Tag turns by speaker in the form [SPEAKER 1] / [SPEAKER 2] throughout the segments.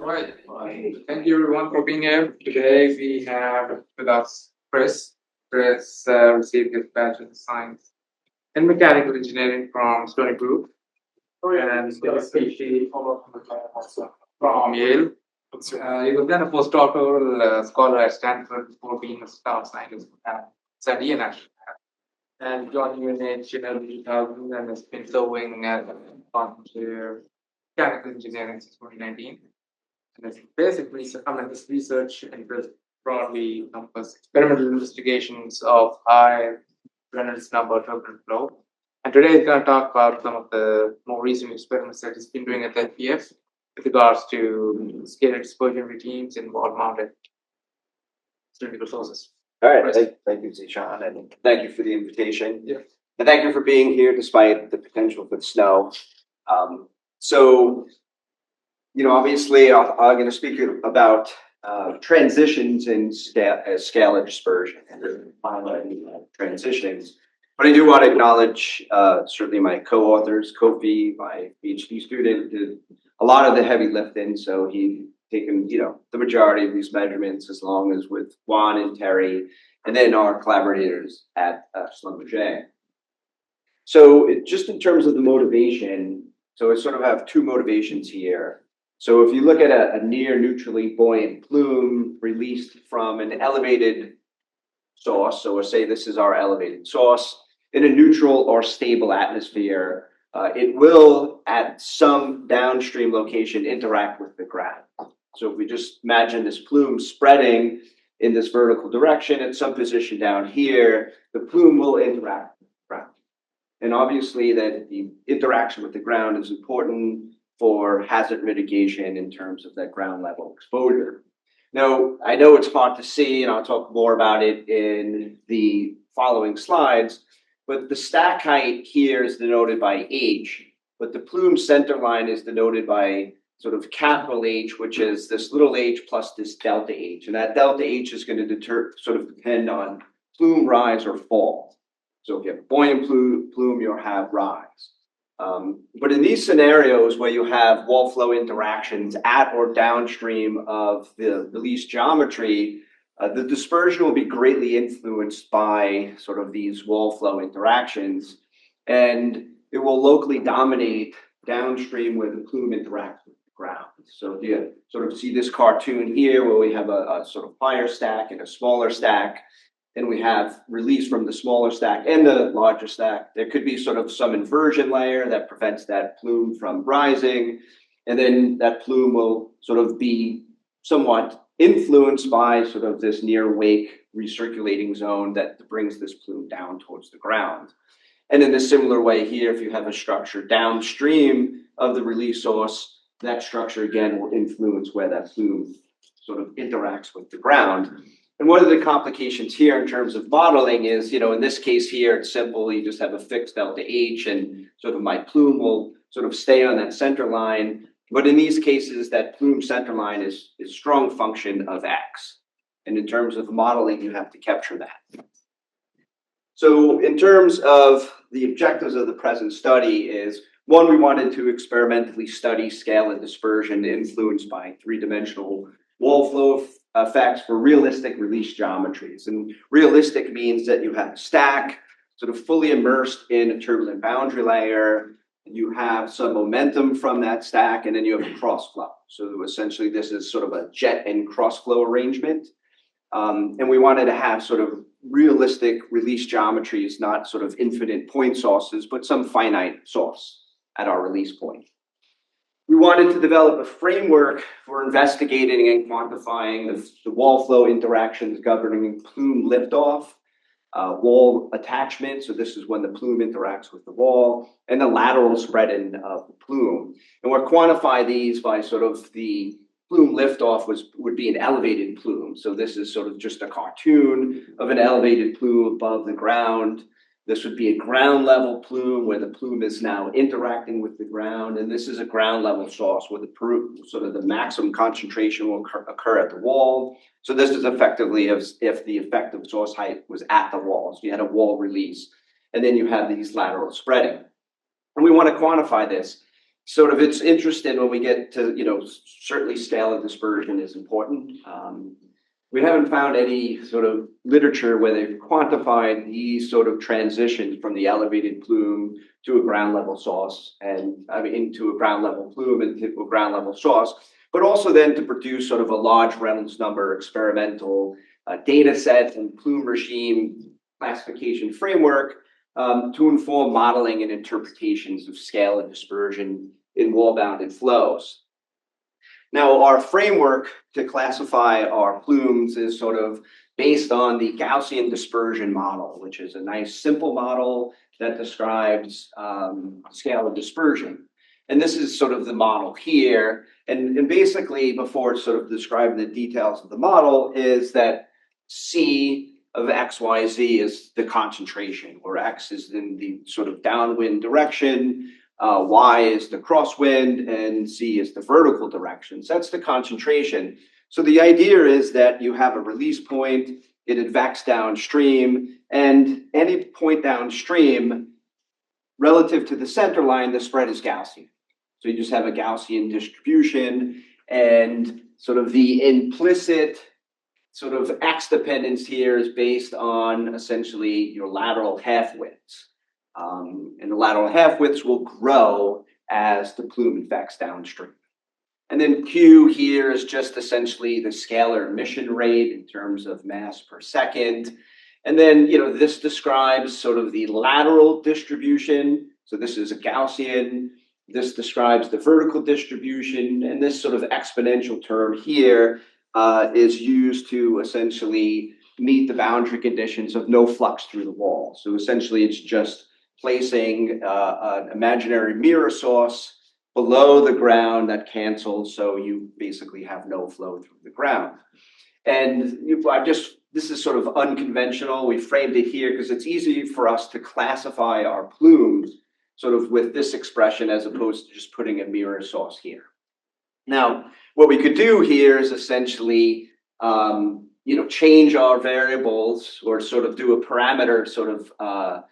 [SPEAKER 1] Right. Thank you everyone for being here. Today we have with us Chris. Chris received his Bachelor of Science in Mechanical Engineering from Stony Brook. And his PhD from Yale. He was then a postdoctoral scholar at Stanford before being a staff scientist at San Diego and joined UNH in early 2000 and has been serving as a volunteer mechanical engineering since 2019. And his basic research, his research interests broadly encompass experimental investigations of high Reynolds number turbulent flow. And today he's going to talk about some of the more recent experiments that he's been doing at the FPF with regards to scalar dispersion regimes in wall-mounted cylindrical sources.
[SPEAKER 2] All right, thank you, Zishan, and thank you for the invitation.
[SPEAKER 1] Yeah.
[SPEAKER 2] And thank you for being here despite the potential for snow. So, obviously, I'm going to speak about transitions in scalar dispersion and highlighting transitions. But I do want to acknowledge certainly my co-authors, Kofi, my PhD student, did a lot of the heavy lifting. So he taken the majority of these measurements, as long as with Juan and Terry, and then our collaborators at Schlumberger. So just in terms of the motivation, so I sort of have two motivations here. So if you look at a near neutrally buoyant plume released from an elevated source, so we'll say this is our elevated source, in a neutral or stable atmosphere, it will at some downstream location interact with the ground. So if we just imagine this plume spreading in this vertical direction at some position down here, the plume will interact with the ground. And obviously that the interaction with the ground is important for hazard mitigation in terms of that ground level exposure. Now, I know it's hard to see, and I'll talk more about it in the following slides, but the stack height here is denoted by H, but the plume center line is denoted by sort of capital H, which is this little h plus this delta H. And that delta H is going to depend on plume rise or fall. So if you have a buoyant plume, you'll have rise. But in these scenarios where you have wall flow interactions at or downstream of the release geometry, the dispersion will be greatly influenced by sort of these wall flow interactions, and it will locally dominate downstream where the plume interacts with the ground. So you sort of see this cartoon here where we have a sort of higher stack and a smaller stack, and we have release from the smaller stack and the larger stack. There could be sort of some inversion layer that prevents that plume from rising, and then that plume will sort of be somewhat influenced by sort of this near wake recirculating zone that brings this plume down towards the ground. And in a similar way here, if you have a structure downstream of the release source, that structure again will influence where that plume sort of interacts with the ground. And one of the complications here in terms of modeling is, in this case here, it's simple. You just have a fixed delta H, and sort of my plume will sort of stay on that center line. But in these cases, that plume center line is a strong function of X. And in terms of modeling, you have to capture that. So in terms of the objectives of the present study is, one, we wanted to experimentally study scalar dispersion influenced by three-dimensional wall flow effects for realistic release geometries. And realistic means that you have a stack sort of fully immersed in a turbulent boundary layer. You have some momentum from that stack, and then you have a cross flow. So essentially, this is sort of a jet and cross flow arrangement. And we wanted to have sort of realistic release geometries, not sort of infinite point sources, but some finite source at our release point. We wanted to develop a framework for investigating and quantifying the wall flow interactions governing plume liftoff, wall attachment, so this is when the plume interacts with the wall, and the lateral spreading of the plume. And we'll quantify these by sort of the plume liftoff would be an elevated plume. So this is sort of just a cartoon of an elevated plume above the ground. This would be a ground level plume where the plume is now interacting with the ground. And this is a ground level source where the maximum concentration will occur at the wall. So this is effectively as if the effective source height was at the wall. So you had a wall release, and then you have these lateral spreading. And we want to quantify this. sort of it's interesting when we get to, certainly scalar dispersion is important. We haven't found any sort of literature where they've quantified these sort of transitions from the elevated plume to a ground level source and into a ground level plume and into a ground level source, but also then to produce sort of a large Reynolds number experimental data set and plume regime classification framework to inform modeling and interpretations of scalar dispersion in wall-bounded flows. Now, our framework to classify our plumes is sort of based on the Gaussian dispersion model, which is a nice simple model that describes scalar dispersion. And this is sort of the model here. And basically, before sort of describing the details of the model, is that C of XYZ is the concentration, where X is in the sort of downwind direction, Y is the crosswind, and Z is the vertical direction. So that's the concentration. So the idea is that you have a release point, it advects downstream, and any point downstream relative to the center line, the spread is Gaussian. So you just have a Gaussian distribution, and sort of the implicit sort of X dependence here is based on essentially your lateral half widths. And the lateral half widths will grow as the plume advects downstream. And then Q here is just essentially the scalar emission rate in terms of mass per second. And then, this describes sort of the lateral distribution. So this is a Gaussian. This describes the vertical distribution. And this sort of exponential term here is used to essentially meet the boundary conditions of no flux through the wall. So essentially, it's just placing an imaginary mirror source below the ground that cancels, so you basically have no flow through the ground. And this is sort of unconventional. We framed it here because it's easy for us to classify our plumes sort of with this expression as opposed to just putting a mirror source here. Now, what we could do here is essentially, change our variables or sort of do a parameter sort of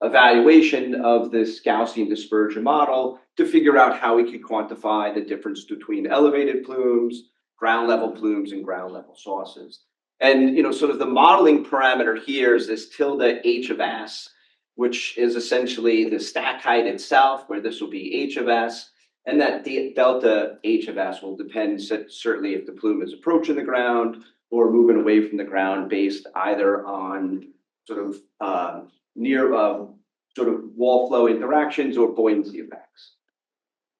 [SPEAKER 2] evaluation of this Gaussian dispersion model to figure out how we could quantify the difference between elevated plumes, ground level plumes, and ground level sources. And, sort of the modeling parameter here is this tilde h of s, which is essentially the stack height itself, where this will be h of s. And that delta h of s will depend certainly if the plume is approaching the ground or moving away from the ground based either on sort of near sort of wall flow interactions or buoyancy effects.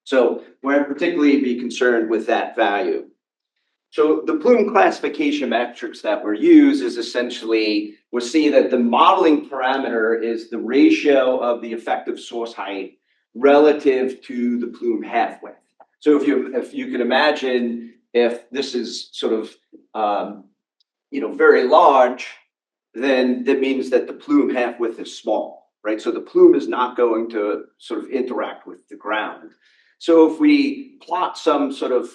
[SPEAKER 2] So we're particularly be concerned with that value. So the plume classification metrics that were used is essentially, we'll see that the modeling parameter is the ratio of the effective source height relative to the plume half width. So if you can imagine, if this is sort of very large, then that means that the plume half width is small, right? So the plume is not going to sort of interact with the ground. So if we plot some sort of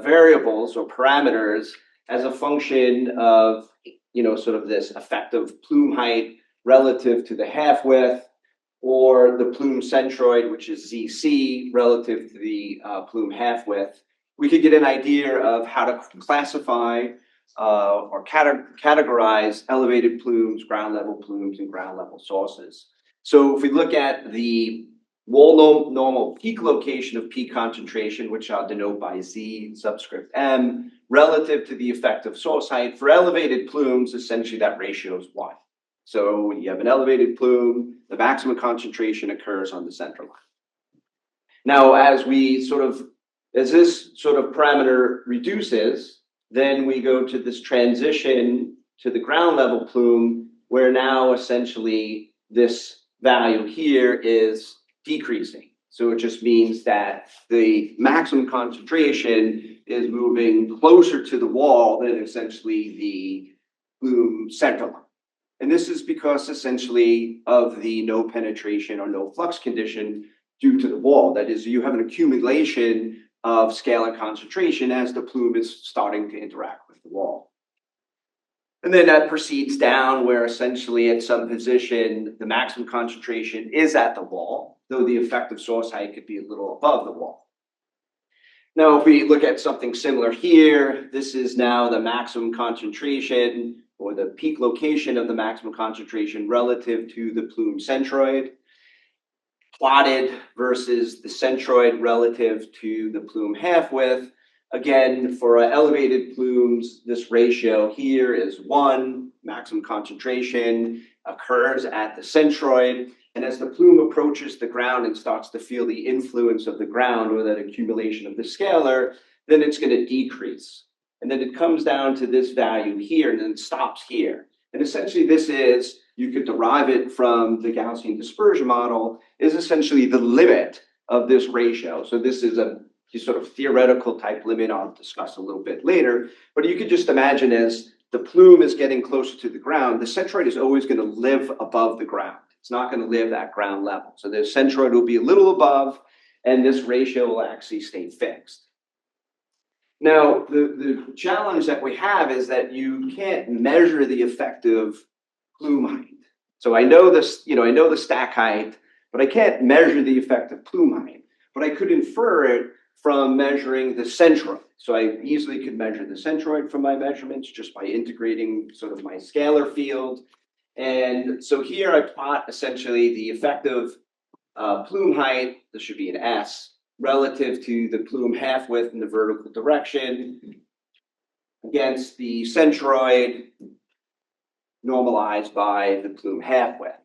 [SPEAKER 2] variables or parameters as a function of, sort of this effective plume height relative to the half width, or the plume centroid, which is ZC, relative to the plume half width, we could get an idea of how to classify or categorize elevated plumes, ground level plumes, and ground level sources. So if we look at the wall normal peak location of peak concentration, which I'll denote by Z subscript M, relative to the effective source height, for elevated plumes, essentially that ratio is 1. So when you have an elevated plume, the maximum concentration occurs on the center line. Now, as this sort of parameter reduces, then we go to this transition to the ground level plume, where now essentially this value here is decreasing. So it just means that the maximum concentration is moving closer to the wall than essentially the plume center line. And this is because essentially of the no penetration or no flux condition due to the wall. That is, you have an accumulation of scalar concentration as the plume is starting to interact with the wall. And then that proceeds down where essentially at some position, the maximum concentration is at the wall. though the effective source height could be a little above the wall. Now, if we look at something similar here, this is now the maximum concentration or the peak location of the maximum concentration relative to the plume centroid, plotted versus the centroid relative to the plume half width. Again, for elevated plumes, this ratio here is 1. Maximum concentration occurs at the centroid. And as the plume approaches the ground and starts to feel the influence of the ground or that accumulation of the scalar, then it's going to decrease. And then it comes down to this value here and then it stops here. And essentially this is, you could derive it from the Gaussian dispersion model, is essentially the limit of this ratio. So this is a sort of theoretical type limit I'll discuss a little bit later. But you could just imagine as the plume is getting closer to the ground, the centroid is always going to live above the ground. It's not going to live at ground level. So the centroid will be a little above, and this ratio will actually stay fixed. Now, the challenge that we have is that you can't measure the effective plume height. So I know this, I know the stack height, but I can't measure the effective plume height. But I could infer it from measuring the centroid. So I easily could measure the centroid from my measurements just by integrating sort of my scalar field. And so here I plot essentially the effective plume height, this should be an S, relative to the plume half width in the vertical direction against the centroid normalized by the plume half width.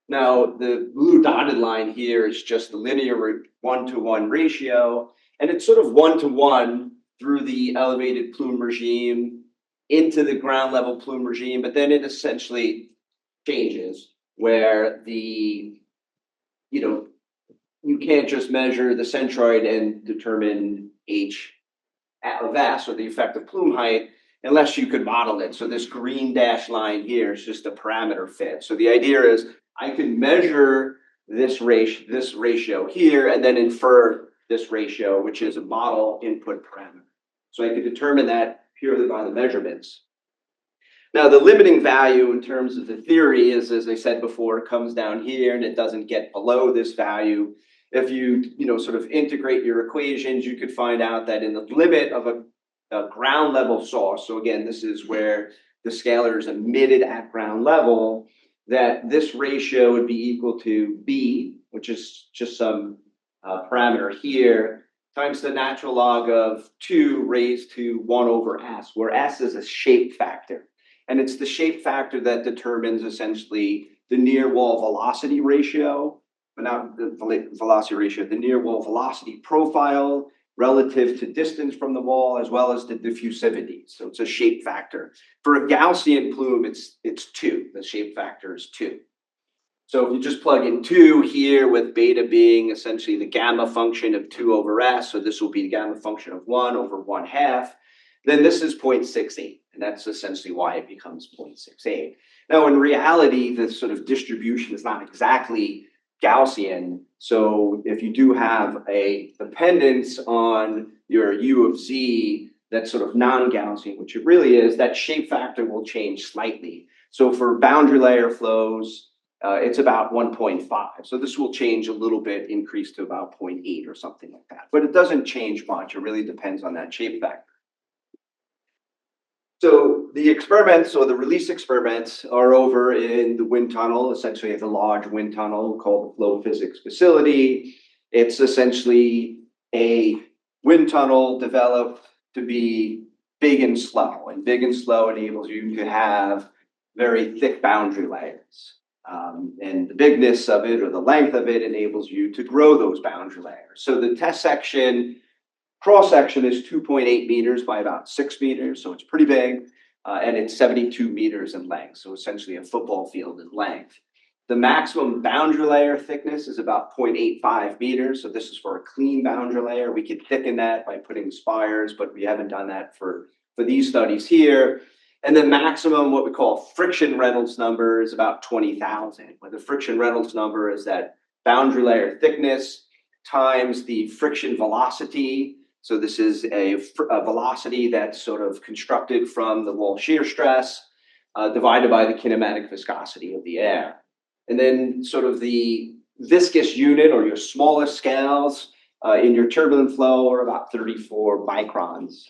[SPEAKER 2] Now, the blue dotted line here is just the linear 1-to-1 ratio, and it's sort of 1-to-1 through the elevated plume regime into the ground level plume regime, but then it essentially changes where you can't just measure the centroid and determine H of S or the effective plume height unless you could model it. So this green dashed line here is just a parameter fit. So the idea is I can measure this ratio here and then infer this ratio, which is a model input parameter. So I could determine that purely by the measurements. Now, the limiting value in terms of the theory is, as I said before, it comes down here and it doesn't get below this value. If you, sort of integrate your equations, you could find out that in the limit of a ground level source, so again, this is where the scalar is emitted at ground level, that this ratio would be equal to B, which is just some parameter here, times the natural log of 2 raised to 1 over S, where S is a shape factor. And it's the shape factor that determines essentially the near wall velocity ratio, but not the velocity ratio, the near wall velocity profile relative to distance from the wall, as well as the diffusivity. So it's a shape factor. For a Gaussian plume, it's 2. The shape factor is 2. So if you just plug in 2 here with beta being essentially the gamma function of 2 over S, so this will be the gamma function of 1 over 1/2, then this is 0.68. And that's essentially why it becomes 0.68. Now, in reality, the sort of distribution is not exactly Gaussian. So if you do have a dependence on your U of Z that's sort of non-Gaussian, which it really is, that shape factor will change slightly. So for boundary layer flows, it's about 1.5. So this will change a little bit, increase to about 0.8 or something like that. But it doesn't change much. It really depends on that shape factor. So the experiments or the release experiments are over in the wind tunnel, essentially the large wind tunnel called the flow physics facility. It's essentially a wind tunnel developed to be big and slow. And big and slow enables you to have very thick boundary layers. And the bigness of it or the length of it enables you to grow those boundary layers. So the test section, cross section is 2.8 meters by about 6 meters, so it's pretty big, and it's 72 meters in length, so essentially a football field in length. The maximum boundary layer thickness is about 0.85 meters, so this is for a clean boundary layer. We could thicken that by putting spires, but we haven't done that for these studies here. And the maximum, what we call friction Reynolds number, is about 20,000, where the friction Reynolds number is that boundary layer thickness times the friction velocity. So this is a velocity that's sort of constructed from the wall shear stress divided by the kinematic viscosity of the air. And then sort of the viscous unit or your smallest scales in your turbulent flow are about 34 microns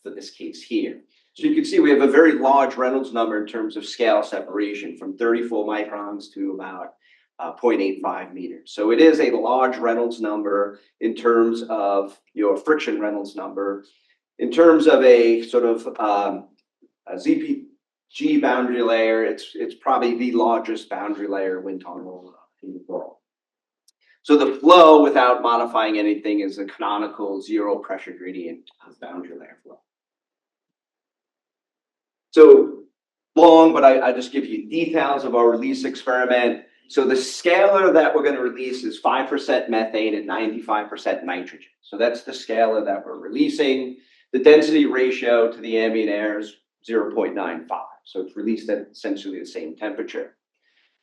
[SPEAKER 2] for this case here. So you can see we have a very large Reynolds number in terms of scale separation from 34 microns to about 0.85 meters. So it is a large Reynolds number in terms of your friction Reynolds number. In terms of a sort of a ZPG boundary layer, it's probably the largest boundary layer wind tunnel in the world. So the flow without modifying anything is a canonical zero pressure gradient boundary layer flow. So long, but I just give you details of our release experiment. So the scalar that we're going to release is 5% methane and 95% nitrogen. So that's the scalar that we're releasing. The density ratio to the ambient air is 0.95. So it's released at essentially the same temperature.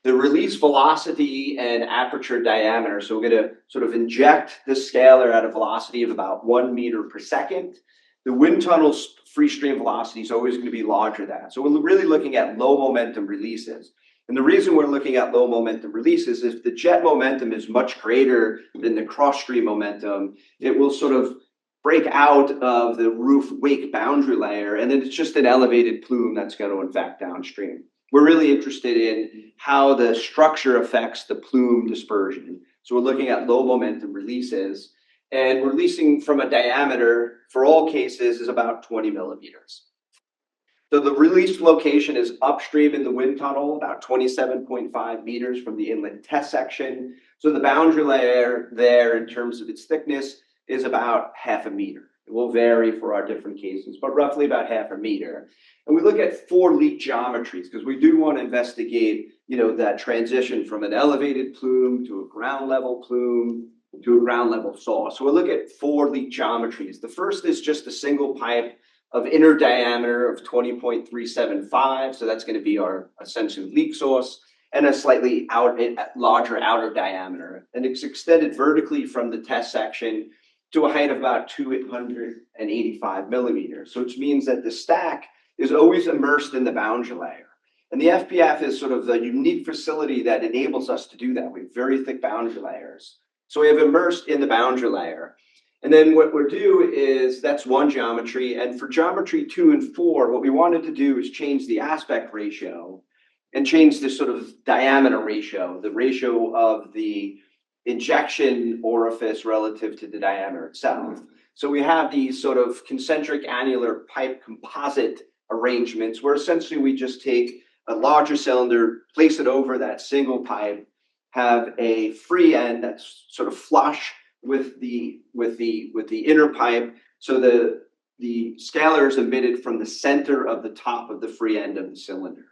[SPEAKER 2] The release velocity and aperture diameter. So we're going to sort of inject the scalar at a velocity of about 1 meter per second. The wind tunnel's free stream velocity is always going to be larger than that. So we're really looking at low momentum releases. And the reason we're looking at low momentum releases is if the jet momentum is much greater than the cross stream momentum, it will sort of break out of the roof wake boundary layer, and then it's just an elevated plume that's going to infect downstream. We're really interested in how the structure affects the plume dispersion. So we're looking at low momentum releases, and releasing from a diameter for all cases is about 20 millimeters. So the release location is upstream in the wind tunnel, about 27.5 meters from the inlet test section. So the boundary layer there in terms of its thickness is about 0.5 meter. It will vary for our different cases, but roughly about 0.5 meter. And we look at 4 leak geometries because we do want to investigate, that transition from an elevated plume to a ground level plume to a ground level source. So we'll look at 4 leak geometries. The first is just a single pipe of inner diameter of 20.375. So that's going to be our essentially leak source, and a slightly larger outer diameter. And it's extended vertically from the test section to a height of about 285 millimeters. So which means that the stack is always immersed in the boundary layer. And the FPF is sort of the unique facility that enables us to do that. We have very thick boundary layers. So we have immersed in the boundary layer. And then what we'll do is, that's one geometry. And for geometry 2 and 4, what we wanted to do is change the aspect ratio and change the sort of diameter ratio, the ratio of the injection orifice relative to the diameter itself. So we have these sort of concentric annular pipe composite arrangements where essentially we just take a larger cylinder, place it over that single pipe, have a free end that's sort of flush with the inner pipe. So the scalar is emitted from the center of the top of the free end of the cylinder.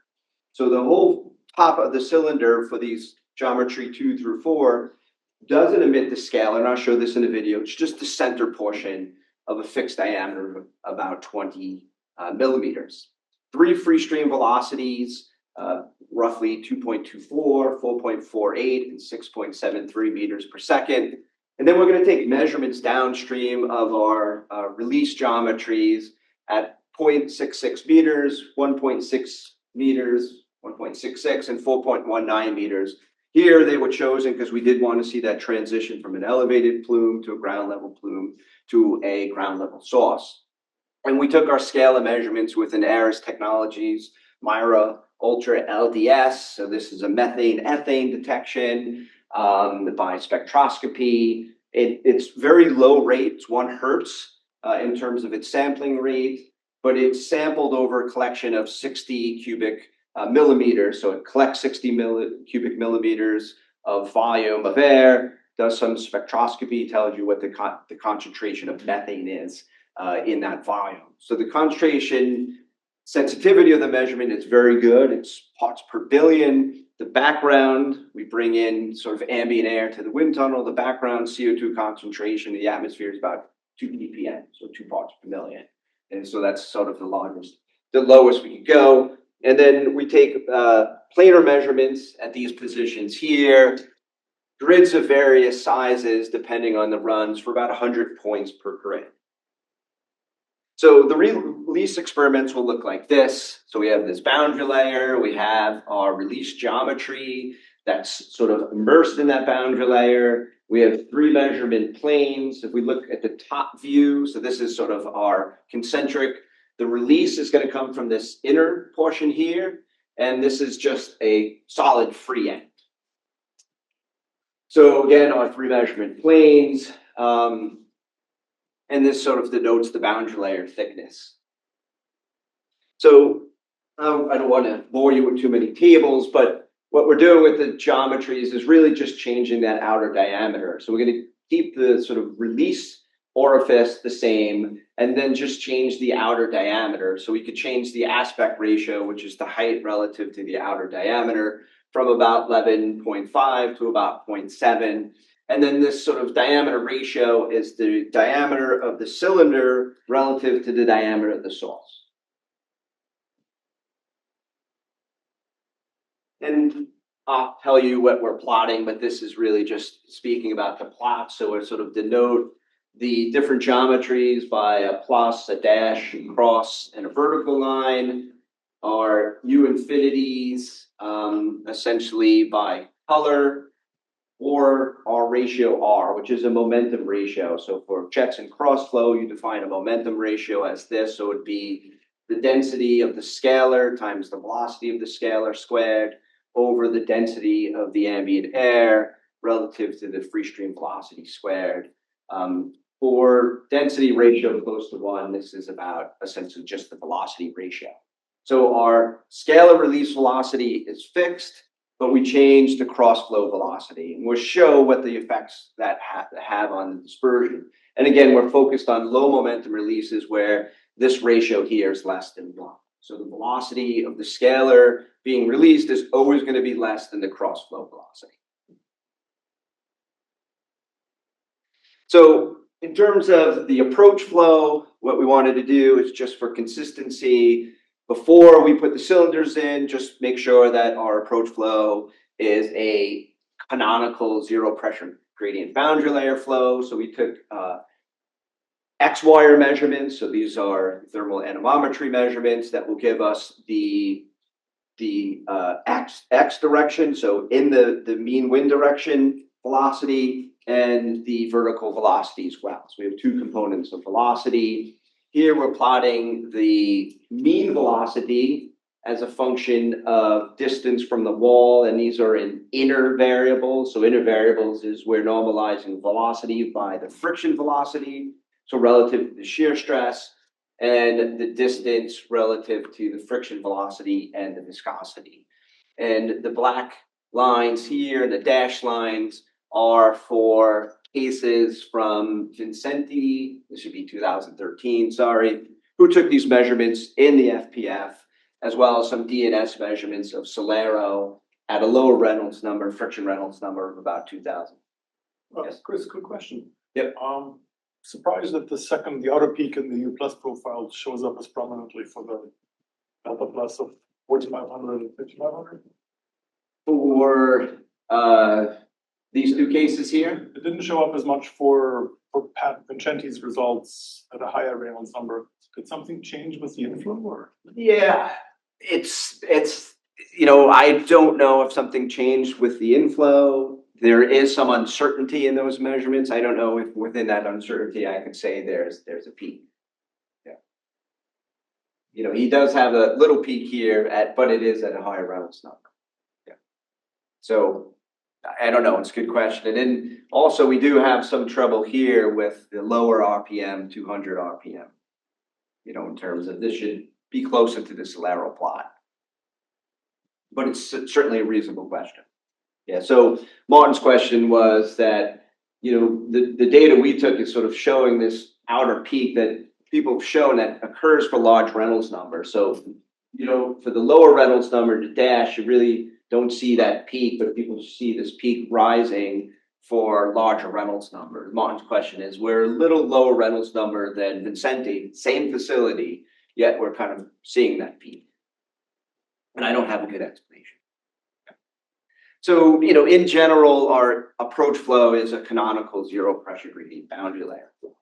[SPEAKER 2] So the whole top of the cylinder for these geometry 2 through 4 doesn't emit the scalar, and I'll show this in a video. It's just the center portion of a fixed diameter of about 20 millimeters. 3 free stream velocities, roughly 2.24, 4.48, and 6.73 meters per second. And then we're going to take measurements downstream of our release geometries at 0.66 meters, 1.6 meters, 1.66, and 4.19 meters. Here they were chosen because we did want to see that transition from an elevated plume to a ground level plume to a ground level source. And we took our scalar measurements with an Aris Technologies Myra Ultra LDS. So this is a methane ethane detection by spectroscopy. It's very low rate, it's 1 hertz in terms of its sampling rate, but it's sampled over a collection of 60 cubic millimeters. So it collects 60 cubic millimeters of volume of air, does some spectroscopy, tells you what the concentration of methane is in that volume. So the concentration sensitivity of the measurement is very good. It's parts per billion. The background, we bring in sort of ambient air to the wind tunnel. The background CO2 concentration in the atmosphere is about 2 ppm, so 2 parts per million. And so that's sort of the lowest we could go. And then we take planar measurements at these positions here, grids of various sizes depending on the runs for about 100 points per grid. So the release experiments will look like this. So we have this boundary layer, we have our release geometry, that's sort of immersed in that boundary layer. We have 3 measurement planes. If we look at the top view, so this is sort of our concentric, the release is going to come from this inner portion here, and this is just a solid free end. So again, our 3 measurement planes, and this sort of denotes the boundary layer thickness. So I don't want to bore you with too many tables, but what we're doing with the geometries is really just changing that outer diameter. So we're going to keep the sort of release orifice the same, and then just change the outer diameter. So we could change the aspect ratio, which is the height relative to the outer diameter, from about 11.5 to about 0.7. And then this sort of diameter ratio is the diameter of the cylinder relative to the diameter of the source. And I'll tell you what we're plotting, but this is really just speaking about the plot. So we sort of denote the different geometries by a plus, a dash, a cross, and a vertical line. Our U infinities, essentially by color, or our ratio R, which is a momentum ratio. So for jets and cross flow, you define a momentum ratio as this. So it would be the density of the scalar times the velocity of the scalar squared over the density of the ambient air relative to the free stream velocity squared. For density ratio close to 1, this is about essentially just the velocity ratio. So our scalar release velocity is fixed, but we change the cross flow velocity, and we'll show what the effects that have on the dispersion. And again, we're focused on low momentum releases where this ratio here is less than 1. So the velocity of the scalar being released is always going to be less than the cross flow velocity. So in terms of the approach flow, what we wanted to do is just for consistency, before we put the cylinders in, just make sure that our approach flow is a canonical 0 pressure gradient boundary layer flow. So we took X-wire measurements. So these are thermal anemometry measurements that will give us the X direction. So in the mean wind direction velocity and the vertical velocity as well. So we have 2 components of velocity. Here we're plotting the mean velocity as a function of distance from the wall, and these are in inner variables. So inner variables is we're normalizing velocity by the friction velocity, so relative to the shear stress, and the distance relative to the friction velocity and the viscosity. And the black lines here, the dashed lines, are for cases from Vincenti, this should be 2013, sorry, who took these measurements in the FPF, as well as some DNS measurements of Solero at a lower Reynolds number, friction Reynolds number of about 2000.
[SPEAKER 3] Yes. Chris, good question.
[SPEAKER 2] Yep.
[SPEAKER 3] Surprised that the outer peak in the U plus profile shows up as prominently for the delta plus of 4500 and 5500.
[SPEAKER 2] For these 2 cases here?
[SPEAKER 3] It didn't show up as much for Pat Vincenti's results at a higher Reynolds number. Did something change with the inflow, or?
[SPEAKER 2] Yeah, it's I don't know if something changed with the inflow. There is some uncertainty in those measurements. I don't know if within that uncertainty I could say there's a peak. Yeah. He does have a little peak here but it is at a higher Reynolds number. Yeah. So I don't know. It's a good question. And then also we do have some trouble here with the lower RPM, 200 RPM. In terms of this should be closer to the Solero plot. But it's certainly a reasonable question. Yeah, so Martin's question was that, the data we took is sort of showing this outer peak that people have shown that occurs for large Reynolds number. So, for the lower Reynolds number to dash, you really don't see that peak, but people see this peak rising for larger Reynolds number. Martin's question is, we're a little lower Reynolds number than Vincenti, same facility, yet we're kind of seeing that peak. And I don't have a good explanation. So, in general, our approach flow is a canonical 0 pressure gradient boundary layer flow.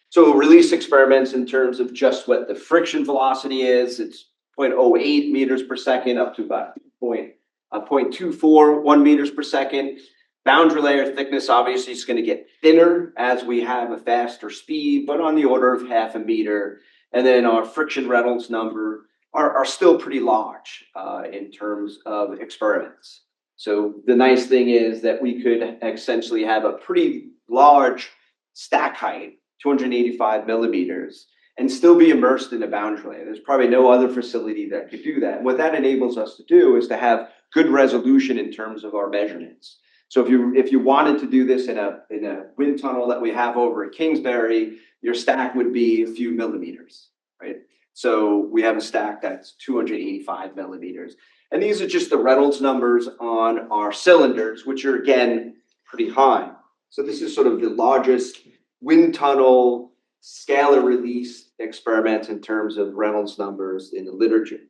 [SPEAKER 2] So release experiments in terms of just what the friction velocity is, it's 0.08 meters per second up to about 2.5 0.24, 1 meters per second. Boundary layer thickness obviously is going to get thinner as we have a faster speed, but on the order of 0.5 meter. And then our friction Reynolds number are still pretty large in terms of experiments. So the nice thing is that we could essentially have a pretty large stack height, 285 millimeters, and still be immersed in a boundary layer. There's probably no other facility that could do that. What that enables us to do is to have good resolution in terms of our measurements. So if you wanted to do this in a wind tunnel that we have over at Kingsbury, your stack would be a few millimeters, right? So we have a stack that's 285 millimeters. And these are just the Reynolds numbers on our cylinders, which are, again, pretty high. So this is sort of the largest wind tunnel scalar release experiment in terms of Reynolds numbers in the literature.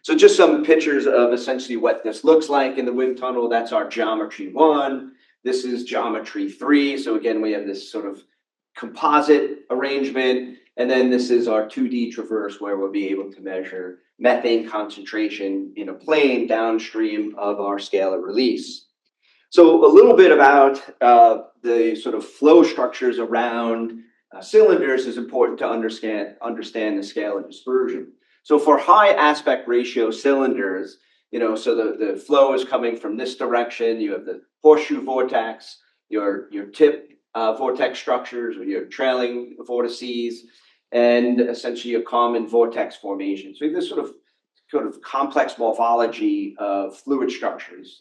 [SPEAKER 2] So just some pictures of essentially what this looks like in the wind tunnel. That's our geometry 1. This is geometry 3. So again, we have this sort of composite arrangement. And then this is our 2D traverse where we'll be able to measure methane concentration in a plane downstream of our scalar release. So a little bit about the sort of flow structures around cylinders is important to understand the scalar dispersion. So for high aspect ratio cylinders, so the flow is coming from this direction. You have the horseshoe vortex, your tip vortex structures, or your trailing vortices, and essentially a common vortex formation. So you have this sort of complex morphology of fluid structures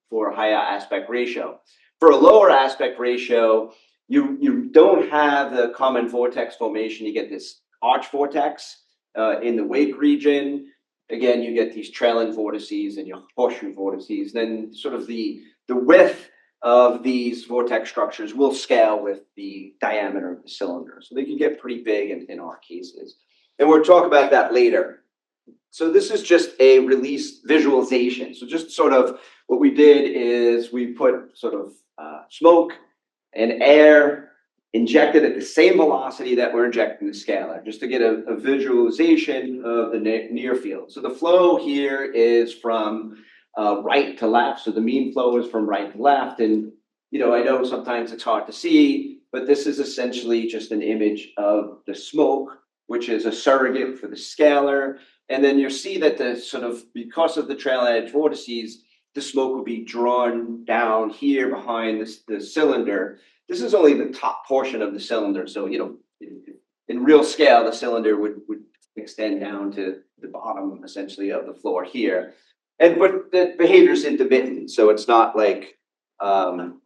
[SPEAKER 2] for a higher aspect ratio. For a lower aspect ratio, you don't have the common vortex formation. You get this arch vortex in the wake region. Again, you get these trailing vortices and your horseshoe vortices. Then sort of the width of these vortex structures will scale with the diameter of the cylinder. So they can get pretty big in our cases. And we'll talk about that later. So this is just a release visualization. So just sort of what we did is we put sort of smoke and air injected at the same velocity that we're injecting the scalar, just to get a visualization of the near field. So the flow here is from right to left. So the mean flow is from right to left. And, I know sometimes it's hard to see, but this is essentially just an image of the smoke, which is a surrogate for the scalar. And then you'll see that because of the trail edge vortices, the smoke will be drawn down here behind the cylinder. This is only the top portion of the cylinder. So, in real scale, the cylinder would extend down to the bottom, essentially, of the floor here. But the behavior is intermittent. So it's not like, I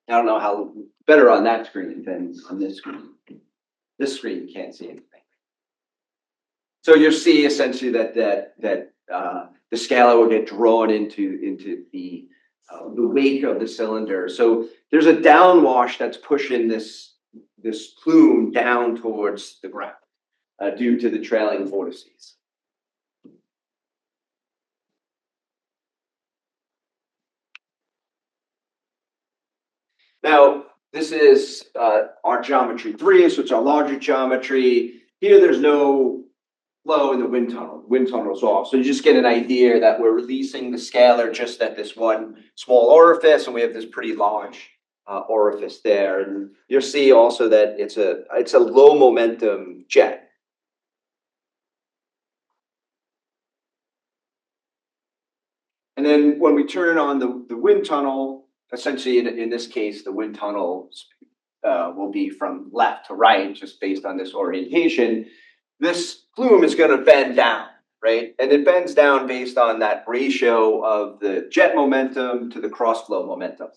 [SPEAKER 2] don't know how better on that screen than on this screen. This screen, you can't see anything. So you'll see essentially that the scalar will get drawn into the wake of the cylinder. So there's a downwash that's pushing this plume down towards the ground due to the trailing vortices. Now, this is our geometry 3, so it's our larger geometry. Here, there's no flow in the wind tunnel. The wind tunnel is off. So you just get an idea that we're releasing the scalar just at this one small orifice, and we have this pretty large orifice there. And you'll see also that it's a low momentum jet. And then when we turn on the wind tunnel, essentially in this case, the wind tunnel will be from left to right, just based on this orientation. This plume is going to bend down, right? And it bends down based on that ratio of the jet momentum to the cross-flow momentum.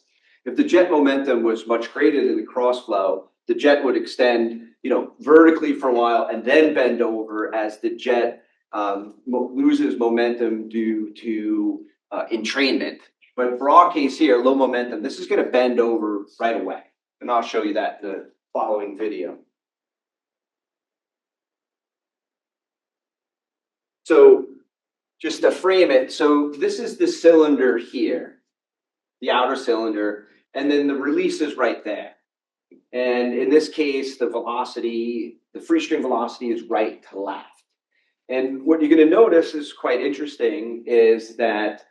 [SPEAKER 2] If the jet momentum was much greater than the cross-flow, the jet would extend, vertically for a while and then bend over as the jet loses momentum due to entrainment. But for our case here, low momentum, this is going to bend over right away. And I'll show you that in the following video. So just to frame it, so this is the cylinder here, the outer cylinder, and then the release is right there. And in this case, the velocity, the free stream velocity is right to left. And what you're going to notice is quite interesting is that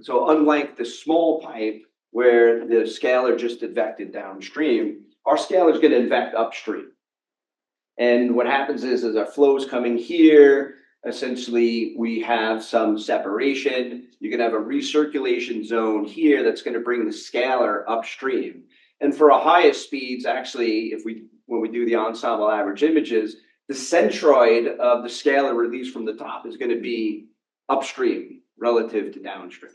[SPEAKER 2] so unlike the small pipe where the scalar just advected downstream, our scalar is going to advect upstream. And what happens is as our flow is coming here, essentially we have some separation. You can have a recirculation zone here that's going to bring the scalar upstream. And for our highest speeds, actually, when we do the ensemble average images, the centroid of the scalar release from the top is going to be upstream relative to downstream.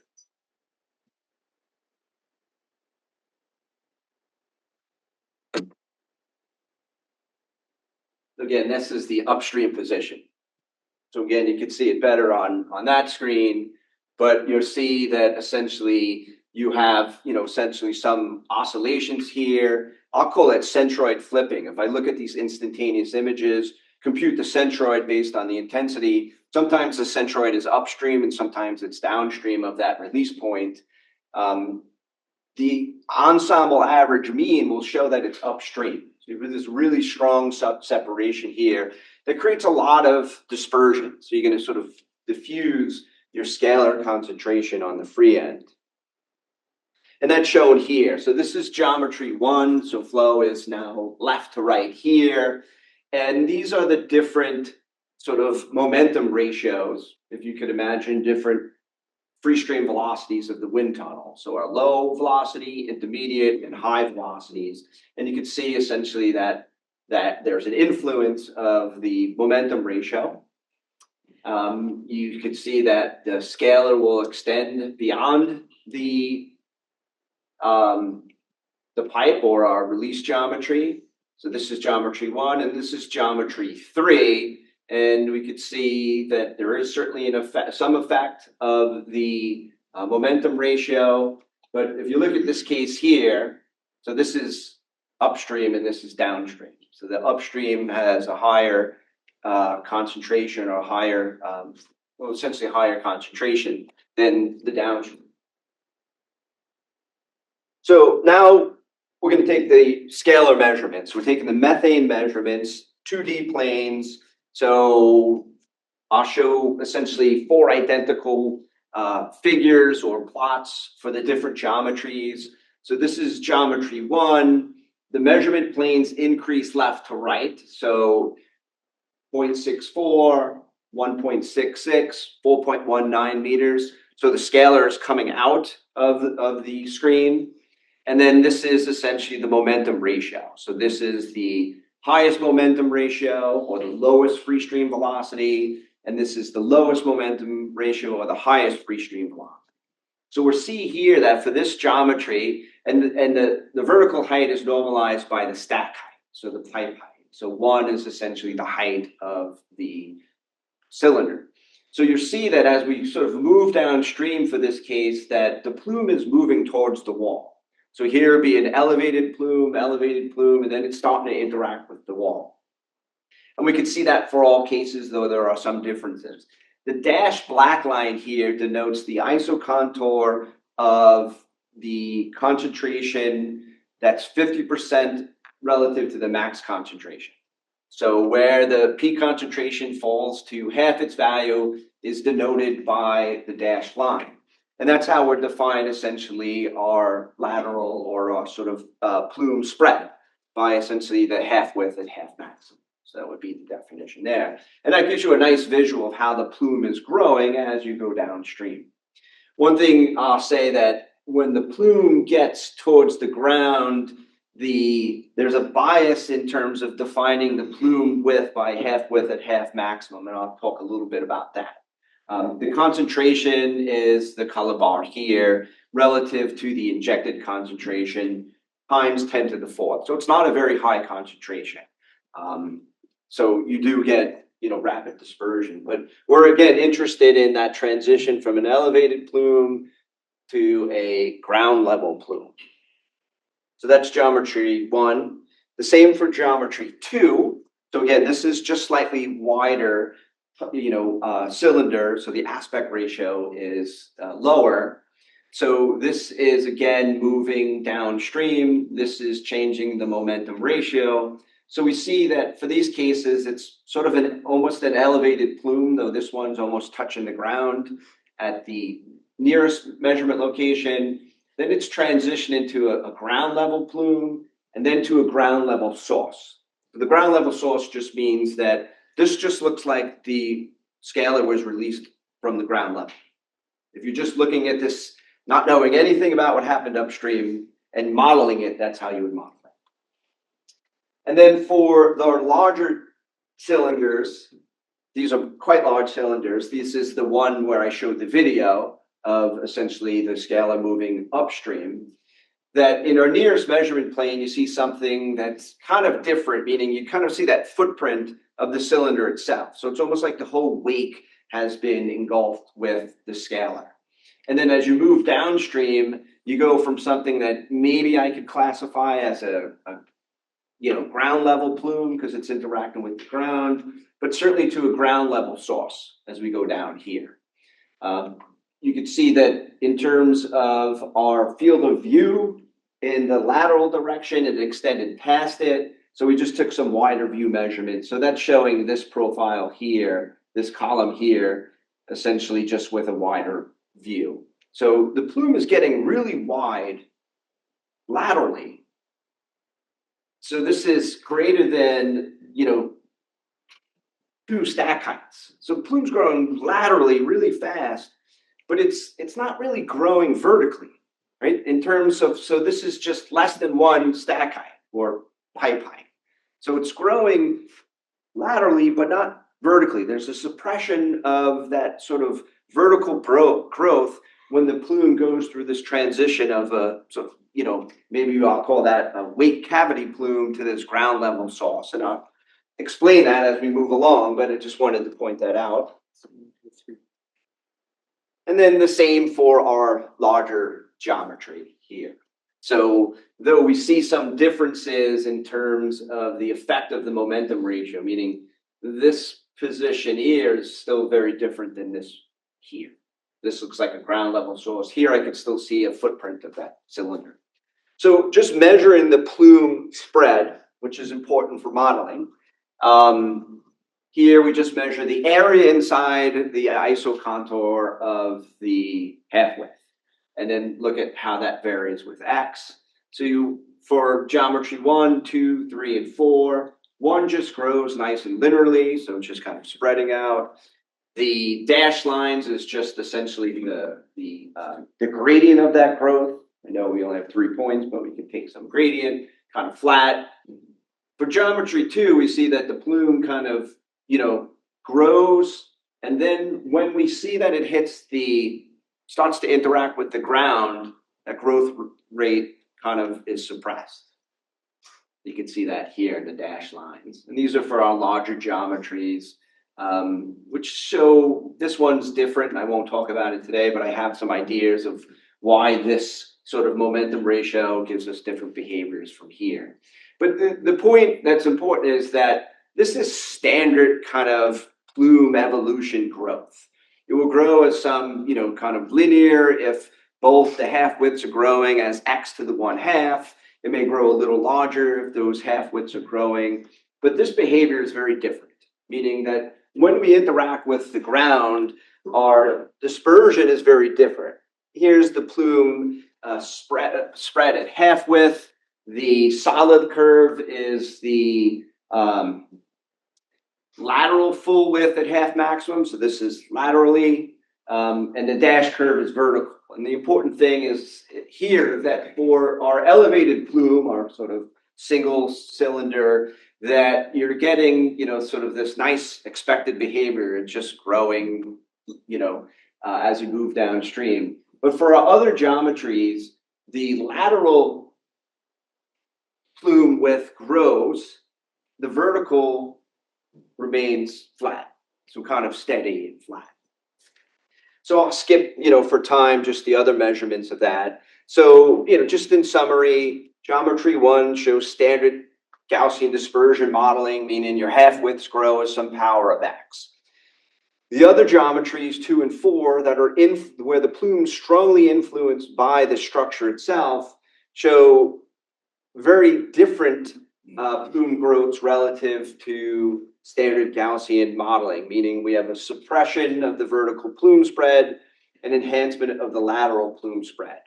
[SPEAKER 2] Again, this is the upstream position. So again, you can see it better on that screen, but you'll see that essentially you have, essentially some oscillations here. I'll call it centroid flipping. If I look at these instantaneous images, compute the centroid based on the intensity, sometimes the centroid is upstream and sometimes it's downstream of that release point. The ensemble average mean will show that it's upstream. So you have this really strong separation here that creates a lot of dispersion. So you're going to sort of diffuse your scalar concentration on the free end. And that's shown here. So this is geometry 1. So flow is now left to right here. And these are the different sort of momentum ratios, if you could imagine different free stream velocities of the wind tunnel. So our low velocity, intermediate, and high velocities. And you can see essentially that there's an influence of the momentum ratio. You can see that the scalar will extend beyond the pipe or our release geometry. So this is geometry 1 and this is geometry 3. And we could see that there is certainly some effect of the momentum ratio. But if you look at this case here, so this is upstream and this is downstream. So the upstream has a higher concentration or higher, essentially a higher concentration than the downstream. So now we're going to take the scalar measurements. We're taking the methane measurements, 2D planes. So I'll show essentially 4 identical figures or plots for the different geometries. So this is geometry 1. The measurement planes increase left to right. So 0.64, 1.66, 4.19 meters. So the scalar is coming out of the screen. And then this is essentially the momentum ratio. So this is the highest momentum ratio or the lowest free stream velocity, and this is the lowest momentum ratio or the highest free stream velocity. So we'll see here that for this geometry, and the vertical height is normalized by the stack height, so the pipe height. So 1 is essentially the height of the cylinder. So you see that as we sort of move downstream for this case, that the plume is moving towards the wall. So here would be an elevated plume, and then it's starting to interact with the wall. And we can see that for all cases, though there are some differences. The dashed black line here denotes the isocontour of the concentration that's 50% relative to the max concentration. So where the peak concentration falls to half its value is denoted by the dashed line. And that's how we're define essentially our lateral or our sort of plume spread by essentially the half width and half maximum. So that would be the definition there. And that gives you a nice visual of how the plume is growing as you go downstream. One thing I'll say that when the plume gets towards the ground, there's a bias in terms of defining the plume width by half width at half maximum. And I'll talk a little bit about that. The concentration is the color bar here relative to the injected concentration times 10 to the 4th. So it's not a very high concentration. So you do get, rapid dispersion. But we're again interested in that transition from an elevated plume to a ground level plume. So that's geometry 1. The same for geometry 2. So again, this is just slightly wider cylinder, so the aspect ratio is lower. So this is again moving downstream. This is changing the momentum ratio. So we see that for these cases, it's sort of almost an elevated plume, though this one's almost touching the ground at the nearest measurement location. Then it's transitioned into a ground level plume and then to a ground level source. The ground level source just means that this just looks like the scalar was released from the ground level. If you're just looking at this, not knowing anything about what happened upstream and modeling it, that's how you would model it. And then for the larger cylinders, these are quite large cylinders. This is the one where I showed the video of essentially the scalar moving upstream. That in our nearest measurement plane, you see something that's kind of different, meaning you kind of see that footprint of the cylinder itself. So it's almost like the whole wake has been engulfed with the scalar. And then as you move downstream, you go from something that maybe I could classify as a ground level plume because it's interacting with the ground, but certainly to a ground level source as we go down here. You can see that in terms of our field of view in the lateral direction, it extended past it. So we just took some wider view measurements. So that's showing this profile here, this column here, essentially just with a wider view. So the plume is getting really wide laterally. So this is greater than, 2 stack heights. So plume's growing laterally really fast, but it's not really growing vertically, right? In terms of, so this is just less than 1 stack height or pipe height. So it's growing laterally, but not vertically. There's a suppression of that sort of vertical growth when the plume goes through this transition of a sort of, maybe I'll call that a wake cavity plume to this ground level source. And I'll explain that as we move along, but I just wanted to point that out. And then the same for our larger geometry here. So though we see some differences in terms of the effect of the momentum ratio, meaning this position here is still very different than this here. This looks like a ground level source. Here I could still see a footprint of that cylinder. So just measuring the plume spread, which is important for modeling. Here we just measure the area inside the isocontour of the half width, and then look at how that varies with X. So for geometry 1, 2, 3, and 4, 1 just grows nice and linearly, so it's just kind of spreading out. The dashed lines is just essentially the gradient of that growth. I know we only have 3 points, but we can take some gradient, kind of flat. For geometry 2, we see that the plume kind of grows, and then when we see that it starts to interact with the ground, that growth rate kind of is suppressed. You can see that here in the dashed lines. And these are for our larger geometries, which show this one's different. I won't talk about it today, but I have some ideas of why this sort of momentum ratio gives us different behaviors from here. But the point that's important is that this is standard kind of plume evolution growth. It will grow as some, kind of linear if both the half widths are growing as x to the 1/2. It may grow a little larger if those half widths are growing. But this behavior is very different, meaning that when we interact with the ground, our dispersion is very different. Here's the plume spread at half width. The solid curve is the lateral full width at half maximum. So this is laterally, and the dash curve is vertical. And the important thing is here that for our elevated plume, our sort of single cylinder, that you're getting, sort of this nice expected behavior. It's just growing, as you move downstream. But for our other geometries, the lateral plume width grows, the vertical remains flat, so kind of steady and flat. So I'll skip, for time, just the other measurements of that. So, just in summary, geometry 1 shows standard Gaussian dispersion modeling, meaning your half widths grow as some power of x. The other geometries, 2 and 4, that are in where the plumes strongly influenced by the structure itself, show very different plume growths relative to standard Gaussian modeling, meaning we have a suppression of the vertical plume spread and enhancement of the lateral plume spread.